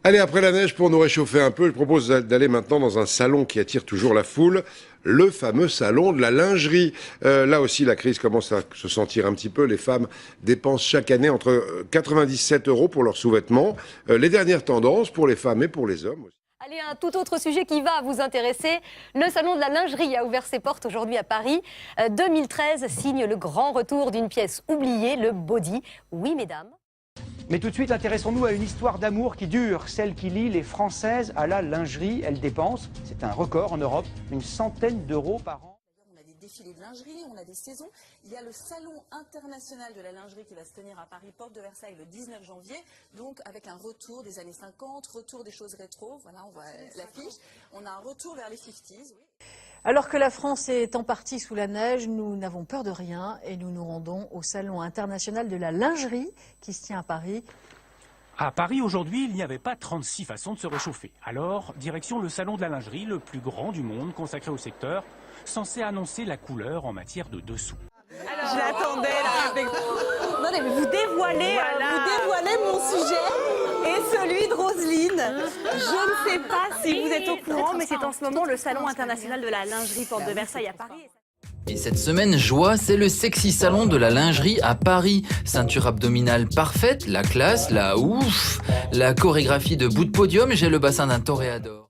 Allez, après la neige, pour nous réchauffer un peu, je propose d'aller maintenant dans un salon qui attire toujours la foule, le fameux salon de la lingerie. Là aussi, la crise commence à se sentir un petit peu. Les femmes dépensent chaque année entre 97 euros pour leurs sous-vêtements. Les dernières tendances pour les femmes et pour les hommes aussi. Allez, un tout autre sujet qui va vous intéresser. Le salon de la lingerie a ouvert ses portes aujourd'hui à Paris. 2013 signe le grand retour d'une pièce oubliée, le body. Oui, mesdames. Mais tout de suite, intéressons-nous à une histoire d'amour qui dure, celle qui lie les Françaises à la lingerie. Elles dépensent, c'est un record en Europe, une centaine d'euros par an. On a des défilés de lingerie, on a des saisons. Il y a le salon international de la lingerie qui va se tenir à Paris, porte de Versailles, le 19 janvier. Donc avec un retour des années 50, retour des choses rétro. Voilà, on voit l'affiche. On a un retour vers les 50s. Oui. Alors que la France est en partie sous la neige, nous n'avons peur de rien et nous nous rendons au Salon international de la lingerie qui se tient à Paris. À Paris, aujourd'hui, il n'y avait pas 36 façons de se réchauffer. Alors, direction le salon de la lingerie, le plus grand du monde consacré au secteur, censé annoncer la couleur en matière de dessous. Alors, je l'attendais là. Non, mais vous dévoilez mon sujet et celui de Roselyne. Je ne sais pas si vous êtes au courant, mais c'est en ce moment le Salon international de la lingerie porte de Versailles à Paris. Et cette semaine, joie, c'est le sexy salon de la lingerie à Paris. Ceinture abdominale parfaite, la classe, la ouf, la chorégraphie de bout de podium, j'ai le bassin d'un toréador.